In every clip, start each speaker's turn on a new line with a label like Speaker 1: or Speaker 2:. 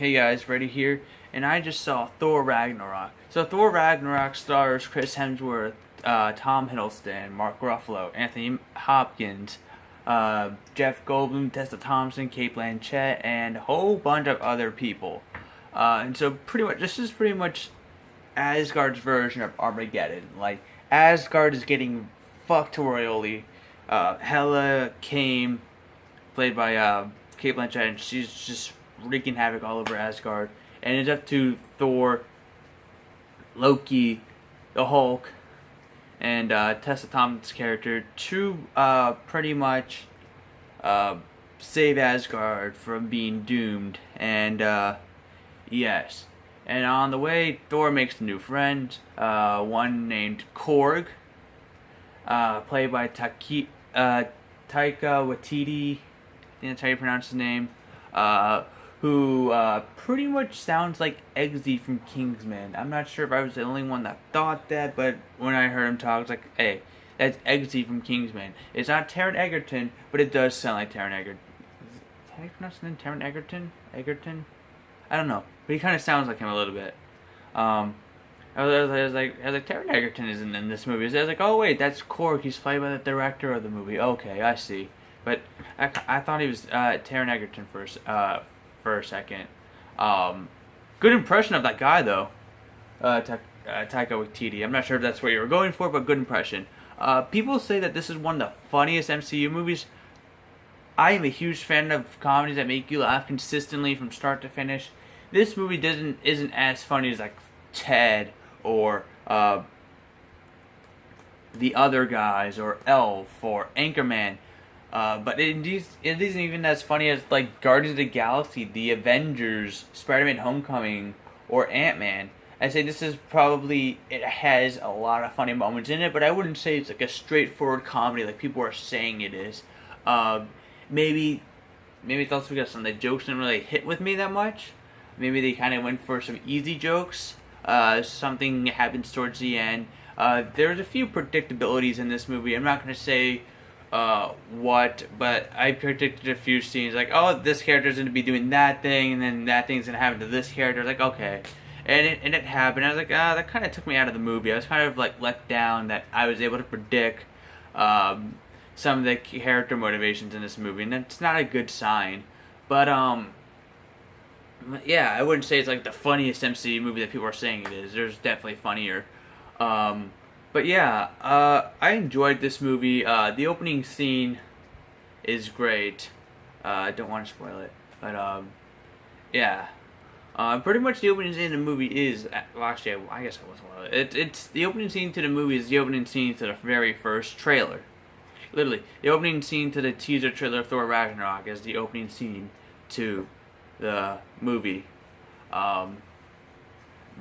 Speaker 1: Hey guys, Reddy here, and I just saw Thor Ragnarok. So Thor Ragnarok stars Chris Hemsworth, Tom Hiddleston, Mark Ruffalo, Anthony Hopkins, Jeff Goldblum, Tessa Thompson, Kate Blanchett, and a whole bunch of other people. And so pretty much, this is pretty much Asgard's version of Armageddon. Like, Asgard is getting fucked royally. Hela came, played by Kate Blanchett, and she's just wreaking havoc all over Asgard. And it's up to Thor, Loki, the Hulk, and Tessa Thompson's character to pretty much save Asgard from being doomed. And yes. And on the way, Thor makes a new friend, one named Korg, played by Taika Waititi, I think that's how you pronounce his name, who pretty much sounds like Eggsy from Kingsman. I'm not sure if I was the only one that thought that, but when I heard him talk, I was like, hey, that's Eggsy from Kingsman. It's not Taron Egerton, but it does sound like Taron Egerton. Is that how you pronounce his name? Taron Egerton? Egerton? I don't know, but he kind of sounds like him a little bit. I was like, Taron Egerton isn't in this movie. I was like, oh wait, that's Korg. He's played by the director of the movie. Okay, I see. But I thought he was Taron Egerton for a second. Good impression of that guy though, Taika Waititi. I'm not sure if that's what you were going for, but good impression. People say that this is one of the funniest MCU movies. I am a huge fan of comedies that make you laugh consistently from start to finish. This movie isn't as funny as like Ted or The Other Guys or Elf or Anchorman. But it isn't even as funny as like Guardians of the Galaxy, The Avengers, Spider-Man Homecoming, or Ant-Man. I say this is probably, it has a lot of funny moments in it, but I wouldn't say it's like a straightforward comedy like people are saying it is. Maybe it's also because some of the jokes didn't really hit with me that much. Maybe they kind of went for some easy jokes. Something happens towards the end. There's a few predictabilities in this movie. I'm not going to say what, but I predicted a few scenes like, oh, this character's going to be doing that thing, and then that thing's going to happen to this character. Like, okay. And it happened. I was like, that kind of took me out of the movie. I was kind of like let down that I was able to predict some of the character motivations in this movie, and it's not a good sign. But yeah, I wouldn't say it's like the funniest MCU movie that people are saying it is. There's definitely funnier. But yeah, I enjoyed this movie. The opening scene is great. I don't want to spoil it, but yeah. Pretty much the opening scene of the movie is, well, actually, I guess I wasn't spoil it. It's the opening scene to the movie is the opening scene to the very first trailer. Literally, the opening scene to the teaser trailer of Thor Ragnarok is the opening scene to the movie. But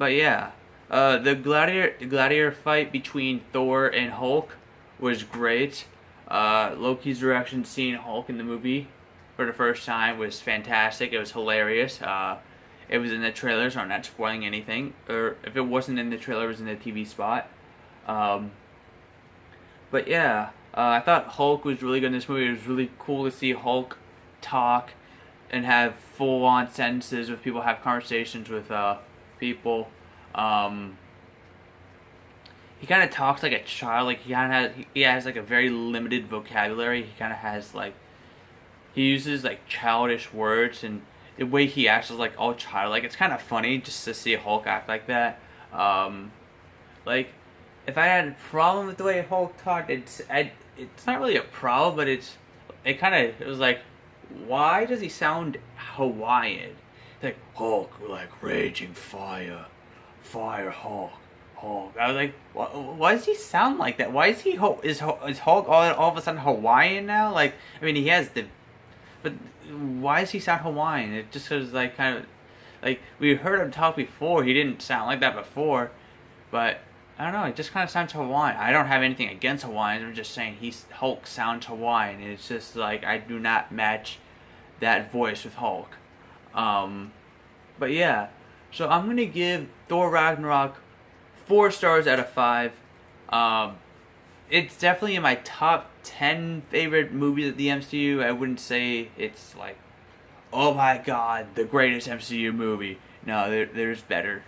Speaker 1: yeah, the gladiator fight between Thor and Hulk was great. Loki's reaction seeing Hulk in the movie for the first time was fantastic. It was hilarious. It was in the trailer, so I'm not spoiling anything. Or if it wasn't in the trailer, it was in the TV spot. But yeah. I thought Hulk was really good in this movie. It was really cool to see Hulk talk and have full-on sentences with people, have conversations with people. He kind of talks like a child. Like he has like a very limited vocabulary. He kind of has like, he uses like childish words, and the way he acts is like all childlike. It's kind of funny just to see Hulk act like that. Like, if I had a problem with the way Hulk talked, it's not really a problem, but it was like, why does he sound Hawaiian? It's like, Hulk, like raging fire, Hulk. I was like, why does he sound like that? Why is is Hulk all of a sudden Hawaiian now? Like, I mean, but why does he sound Hawaiian? It just was like kind of, like, we heard him talk before. He didn't sound like that before, but I don't know, it just kind of sounds Hawaiian. I don't have anything against Hawaiians. I'm just saying Hulk sounds Hawaiian. It's just like I do not match that voice with Hulk. But yeah, so I'm gonna give Thor Ragnarok 4 stars out of 5. It's definitely in my top 10 favorite movies of the MCU. I wouldn't say it's like oh my god, the greatest MCU movie. No, there's better.